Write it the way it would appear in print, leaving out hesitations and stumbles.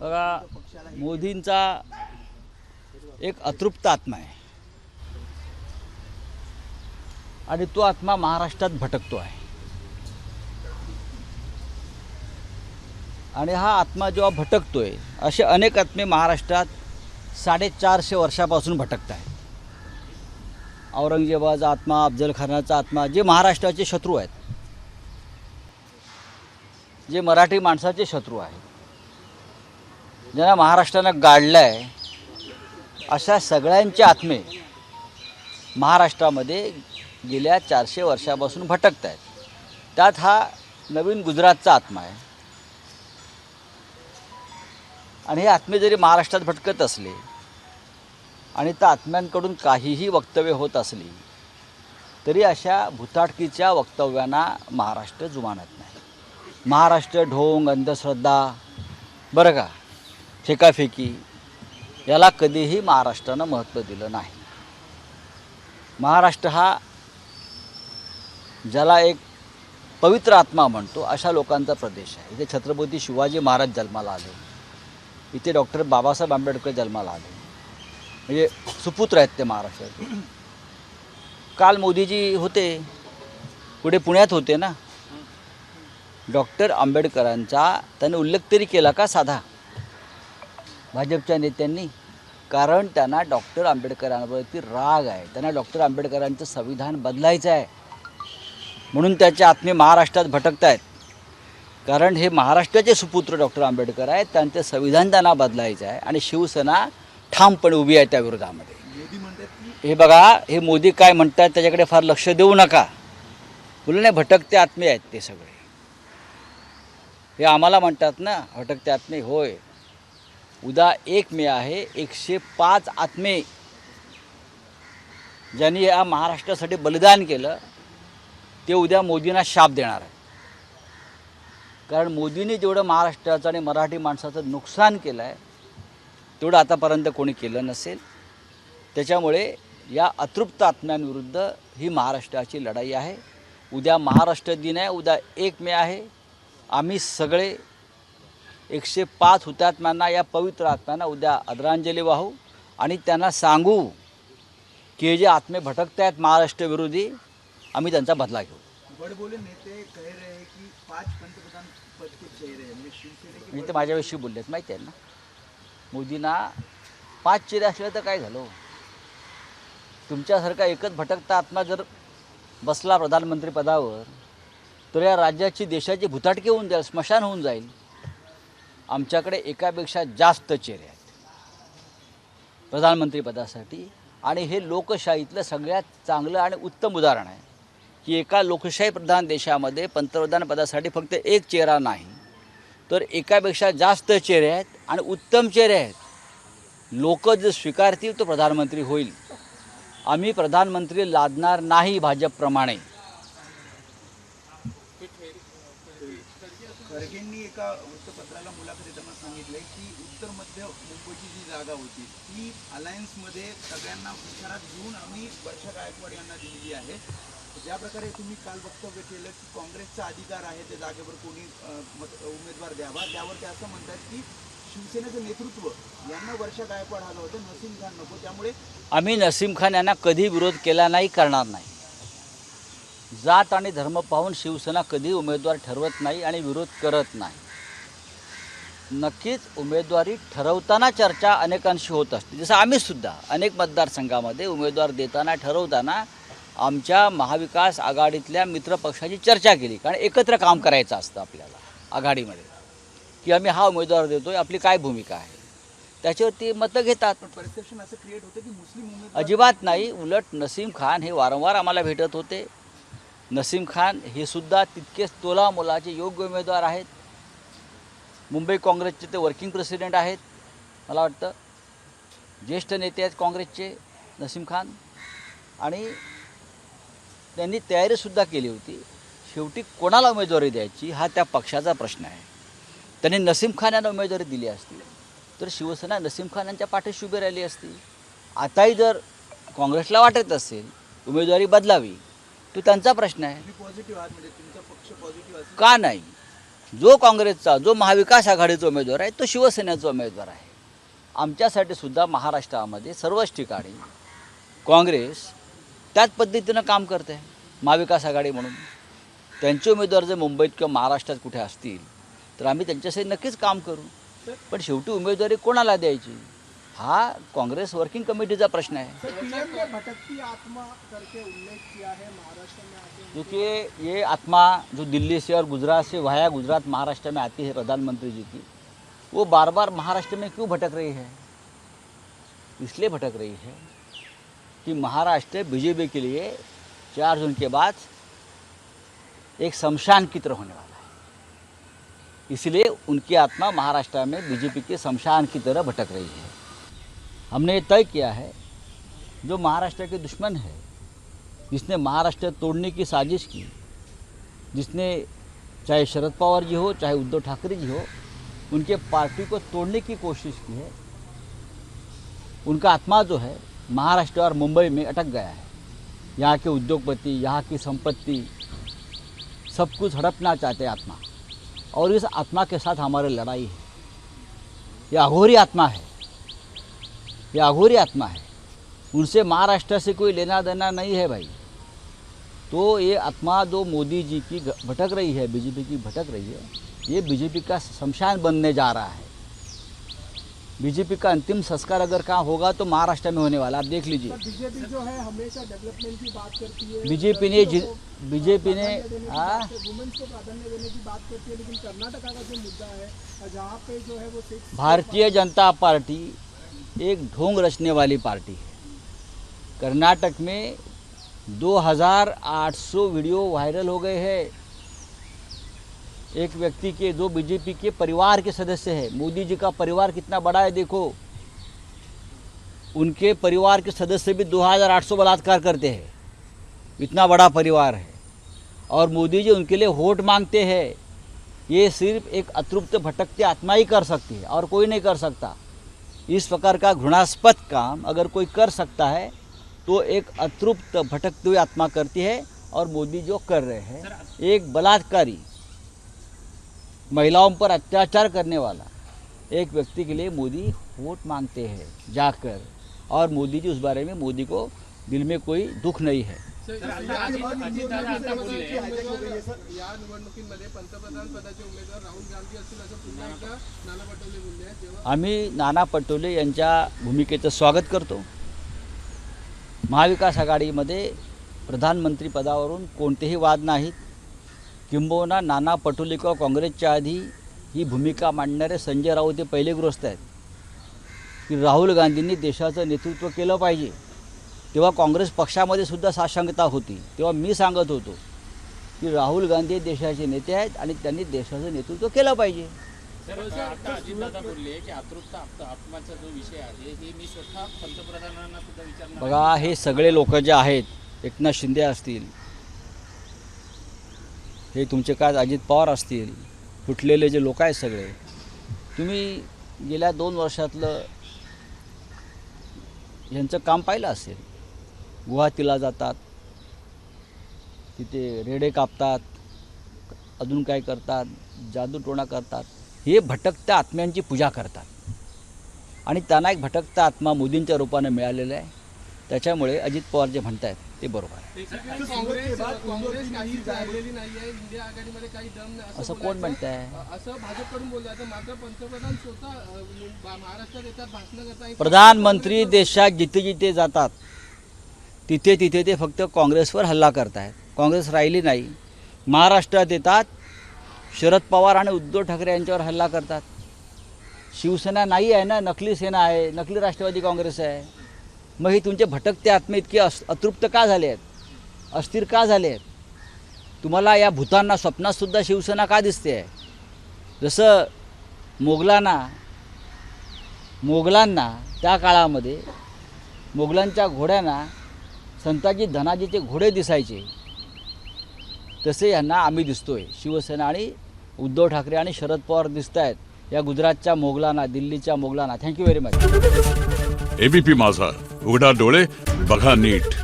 बघा, मोदींचा एक अतृप्त आत्मा आहे आणि तो आत्मा महाराष्ट्रात भटकतो आहे. आणि हा आत्मा जेव्हा भटकतोय, असे अनेक आत्मे महाराष्ट्रात 450 वर्षापासून भटकत आहेत. औरंगजेबाचा आत्मा, अफजलखानाचा आत्मा, जे महाराष्ट्राचे शत्रू आहेत, जे मराठी माणसाचे शत्रू आहेत, ज्यांना महाराष्ट्रानं गाडलं आहे, अशा सगळ्यांचे आत्मे महाराष्ट्रामध्ये गेल्या 400 वर्षापासून भटकत आहेत. त्यात हा नवीन गुजरातचा आत्मा आहे. आणि हे आत्मे जरी महाराष्ट्रात भटकत असले आणि त्या आत्म्यांकडून काहीही वक्तव्य होत असली तरी अशा भुताटकीच्या वक्तव्यांना महाराष्ट्र जुमानत नाही. महाराष्ट्र ढोंग, अंधश्रद्धा, बरं का, फेकाफेकी याला कधीही महाराष्ट्रानं महत्त्व दिलं नाही. महाराष्ट्र हा ज्याला एक पवित्र आत्मा म्हणतो अशा लोकांचा प्रदेश आहे. इथे छत्रपती शिवाजी महाराज जन्माला आले, इथे डॉक्टर बाबासाहेब आंबेडकर जन्माला आले, म्हणजे सुपुत्र आहेत ते महाराष्ट्राचे. काल मोदीजी होते, पुढे पुण्यात होते ना. डॉक्टर आंबेडकरांचा त्याने उल्लेख तरी केला का साधा भाजपच्या नेत्यांनी? कारण त्यांना डॉक्टर आंबेडकरांवरती राग आहे. त्यांना डॉक्टर आंबेडकरांचं संविधान बदलायचं आहे, म्हणून त्याचे आत्मे महाराष्ट्रात भटकत आहेत. कारण हे महाराष्ट्राचे सुपुत्र डॉक्टर आंबेडकर आहेत, त्यांचं संविधान त्यांना बदलायचं आहे आणि शिवसेना ठामपणे उभी आहे त्या विरोधामध्ये. हे बघा, हे मोदी काय म्हणतात त्याच्याकडे फार लक्ष देऊ नका. बोलू नाही, भटकते आत्मे आहेत ते सगळे. हे आम्हाला म्हणतात ना भटकते आत्मे. होय, उद्या 1 मे आहे. 105 आत्मे ज्यांनी या महाराष्ट्रासाठी बलिदान केलं ते उद्या मोदींना शाप देणार आहे. कारण मोदींनी जेवढं महाराष्ट्राचं आणि मराठी माणसाचं नुकसान केलं आहे तेवढं आतापर्यंत कोणी केलं नसेल. त्याच्यामुळे या अतृप्त आत्म्यांविरुद्ध ही महाराष्ट्राची लढाई आहे. उद्या महाराष्ट्र दिन आहे, उद्या 1 मे आहे. आम्ही सगळे 105 हुतात्म्यांना, या पवित्र आत्म्यांना उद्या आदरांजली वाहू आणि त्यांना सांगू की हे जे आत्मे भटकत आहेत महाराष्ट्र विरोधी, आम्ही त्यांचा बदला घेऊ. बड़े नेते कह रहे हैं की 5 पंतप्रधान पद के चेहरे हैं, म्हणजे ते माझ्याविषयी बोललेत, माहिती आहे ना. मोदींना 5 चेहरे असले तर काय झालं? तुमच्यासारखा एकच भटकता आत्मा जर बसला प्रधानमंत्री पदावर तर या राज्याची, देशाची भुताटकी होऊन जाईल, स्मशान होऊन जाईल. आमच्याकडे एकापेक्षा जास्त चेहरे आहेत प्रधानमंत्री पदासाठी. आणि हे लोकशाहीतलं सगळ्यात चांगलं आणि उत्तम उदाहरण आहे की एका लोकशाही प्रधान देशामध्ये पंतप्रधान पदासाठी फक्त एक चेहरा नाही तर एकापेक्षा जास्त चेहरे आहेत आणि उत्तम चेहरे आहेत. लोक जे स्वीकारतील तो प्रधानमंत्री होईल. आम्ही प्रधानमंत्री लादणार नाही भाजपप्रमाणे. खरगेंनी एका वृत्तपत्राला मुलाखत देताना सांगितले की उत्तर मध्य मुंबईची जी जागा होती ती अलायन्समध्ये सगळ्यांना विचारात घेऊन आम्ही वर्षा गायकवाड यांना दिलेली आहे. ज्या प्रकारे तुम्ही काल वक्तव्य केलं की काँग्रेसचा अधिकार आहे त्या जागेवर कोणी उमेदवार द्यावा, त्यावर ते असं म्हणतात की शिवसेनेचं नेतृत्व यांना वर्षा गायकवाड हवं होतं, नसीम खान नको. त्यामुळे आम्ही नसीम खान यांना कधी विरोध केला नाही, करणार नाही. जात आणि धर्म पाहून शिवसेना कधी उमेदवार ठरवत नाही आणि विरोध करत नाही. नक्कीच उमेदवारी ठरवताना चर्चा अनेकांशी होत असते. जसं आम्हीसुद्धा अनेक मतदारसंघामध्ये उमेदवार देताना, ठरवताना आमच्या महाविकास आघाडीतल्या मित्रपक्षाची चर्चा केली. कारण एकत्र काम करायचं असतं आपल्याला आघाडीमध्ये, की आम्ही हा उमेदवार देतो आहे, आपली काय भूमिका आहे, त्याच्यावरती मतं घेतात. परसेप्शन असं क्रिएट होतं की मुस्लिम उमेदवार अजिबात नाही. उलट नसीम खान हे वारंवार आम्हाला भेटत होते. नसीम खान हे सुद्धा तितकेच तोलामोलाचे योग्य उमेदवार आहेत. मुंबई काँग्रेसचे ते वर्किंग प्रेसिडेंट आहेत, मला वाटतं ज्येष्ठ नेते आहेत काँग्रेसचे नसीम खान. आणि त्यांनी तयारीसुद्धा केली होती. शेवटी कोणाला उमेदवारी द्यायची हा त्या पक्षाचा प्रश्न आहे. त्यांनी नसीम खान यांना उमेदवारी दिली असती तर शिवसेना नसीम खान यांच्या पाठीशी उभी राहिली असती. आताही जर काँग्रेसला वाटत असेल उमेदवारी बदलावी तो त्यांचा प्रश्न आहे. पॉझिटिव्ह आहात, म्हणजे तुमचा पक्ष पॉझिटिव्ह असेल का नाही? जो काँग्रेसचा, जो महाविकास आघाडीचा उमेदवार आहे तो शिवसेनेचा उमेदवार आहे. आमच्यासाठी सुद्धा महाराष्ट्रामध्ये सर्वच ठिकाणी काँग्रेस त्याच पद्धतीनं काम करते आहे, महाविकास आघाडी म्हणून. त्यांचे उमेदवार जर मुंबईत किंवा महाराष्ट्रात कुठे असतील तर आम्ही त्यांच्यासाठी नक्कीच काम करू. पण शेवटी उमेदवारी कोणाला द्यायची हा कांग्रेस वर्किंग कमेटीचा प्रश्न है. पीएम ने भटकती आत्मा करके उल्लेख किया है महाराष्ट्र में आते देखिए ये आत्मा जो दिल्ली से और गुजरात से वाया गुजरात महाराष्ट्र में आती है प्रधानमंत्री जी की, वो बार बार महाराष्ट्र में क्यों भटक रही है? इसलिए भटक रही है कि महाराष्ट्र बीजेपी के लिए 4 जून के बाद एक शमशान की तरह होने वाला है. इसलिए उनकी आत्मा महाराष्ट्र में बीजेपी के शमशान की तरह भटक रही है. हमने ये तय किया है जो महाराष्ट्र के दुश्मन है, जिसने महाराष्ट्र तोड़ने की साजिश की, जिसने चाहे शरद पवार जी हो चाहे उद्धव ठाकरे जी हो उनके पार्टी को तोड़ने की कोशिश की है, उनका आत्मा जो है महाराष्ट्र और मुंबई में अटक गया है. यहाँ के उद्योगपति, यहाँ की संपत्ति सब कुछ हड़पना चाहते हैं आत्मा, और इस आत्मा के साथ हमारी लड़ाई है. ये अघोरी आत्मा है, ये अघोरी आत्मा है. उनसे महाराष्ट्र से कोई लेना देना नहीं है भाई. तो ये आत्मा जो मोदी जी की भटक रही है, बीजेपी की भटक रही है, ये बीजेपी का शमशान बनने जा रहा है. बीजेपी का अंतिम संस्कार अगर कहाँ होगा तो महाराष्ट्र में होने वाला. आप देख लीजिए. बीजेपी जो है हमेशा डेवलपमेंट की बात करती है, बीजेपी ने वुमेन्स को प्राधान्य देने की बात करती है, लेकिन कर्नाटका का जो मुद्दा है जहाँ पे जो है वो भारतीय जनता पार्टी एक ढोंग रचने वाली पार्टी है. कर्नाटक में 2800 वीडियो वायरल हो गए हैं एक व्यक्ति के, जो बीजेपी के परिवार के सदस्य है. मोदी जी का परिवार कितना बड़ा है देखो. उनके परिवार के सदस्य भी 2800 बलात्कार करते हैं. इतना बड़ा परिवार है और मोदी जी उनके लिए वोट मांगते हैं. ये सिर्फ एक अतृप्त भटकते आत्मा ही कर सकती है और कोई नहीं कर सकता. इस प्रकार का घृणास्पद काम अगर कोई कर सकता है तो एक अतृप्त भटकती हुई आत्मा करती है. और मोदी जो कर रहे हैं, एक बलात्कारी, महिलाओं पर अत्याचार करने वाला एक व्यक्ति के लिए मोदी वोट मांगते हैं जाकर. और मोदी जी उस बारे में, मोदी को दिल में कोई दुख नहीं है. या निवडणुकीमध्ये पंतप्रधान पदाचे उमेदवार राहुल गांधी असतील असं पुन्हा एकदा नाना पटोले बोलले आहेत. तेव्हा आम्ही नाना पटोले यांच्या भूमिकेचं स्वागत करतो. महाविकास आघाडीमध्ये प्रधानमंत्री पदावरून कोणतेही वाद नाहीत. किंबहुना नाना पटोले किंवा काँग्रेसच्या आधी ही भूमिका मांडणारे संजय राऊत हे पहिले ग्रस्त आहेत की राहुल गांधींनी देशाचं नेतृत्व केलं पाहिजे. तेव्हा काँग्रेस पक्षामध्ये सुद्धा साशंकता होती. तेव्हा मी सांगत होतो की राहुल गांधी देशाचे नेते आहेत आणि त्यांनी देशाचं नेतृत्व केलं पाहिजे. आता अजितदादा बोलले की अतृप्त आत्माचा जो विषय आहे हे मी स्वतः पंतप्रधानांना सुद्धा विचारणार. बघा, हे सगळे लोक जे आहेत, एकनाथ शिंदे असतील, हे तुमचे काय अजित पवार असतील, फुटलेले जे लोक आहेत सगळे, तुम्ही गेल्या 2 वर्षातलं यांचं काम पाहिलं असेल. गुवाहाटीला जातात, तिथे रेडे कापतात, अजून काय करतात, जादूटोणा करतात. हे भटकत्या आत्म्यांची पूजा करतात आणि त्यांना एक भटकता आत्मा मोदींच्या रूपाने मिळालेला आहे. त्याच्यामुळे अजित पवार जे म्हणतायत ते बरोबर आहे. काँग्रेस काही जागलेली नाहीये, इंडिया आघाडीमध्ये काही दम नाही असं कोण म्हणताय? असं भाजपकडून बोललं जातं. मात्र पंतप्रधान स्वतः महाराष्ट्रात येतात, भाषण करतात. प्रधानमंत्री देशात जिथे जिथे जातात तिथे तिथे ते फक्त काँग्रेसवर हल्ला करत आहेत. काँग्रेस राहिली नाही. महाराष्ट्रात येतात, शरद पवार आणि उद्धव ठाकरे यांच्यावर हल्ला करतात. शिवसेना नाही आहे ना, नकली सेना आहे, नकली राष्ट्रवादी काँग्रेस आहे. मग हे तुमचे भटकते आत्मे इतके अतृप्त का झाले आहेत, अस्थिर का झाले आहेत? तुम्हाला या भूतांना स्वप्नातसुद्धा शिवसेना का दिसते आहे? जसं मोगलांना त्या काळामध्ये मोगलांच्या घोड्यांना संताजी धनाजीचे घोडे दिसायचे, तसे यांना आम्ही दिसतोय. शिवसेना आणि उद्धव ठाकरे आणि शरद पवार दिसत आहेत या गुजरातच्या मोगलांना, दिल्लीच्या मोगलांना. Thank you very much. ABP Majha, उघडा डोळे बघा नीट.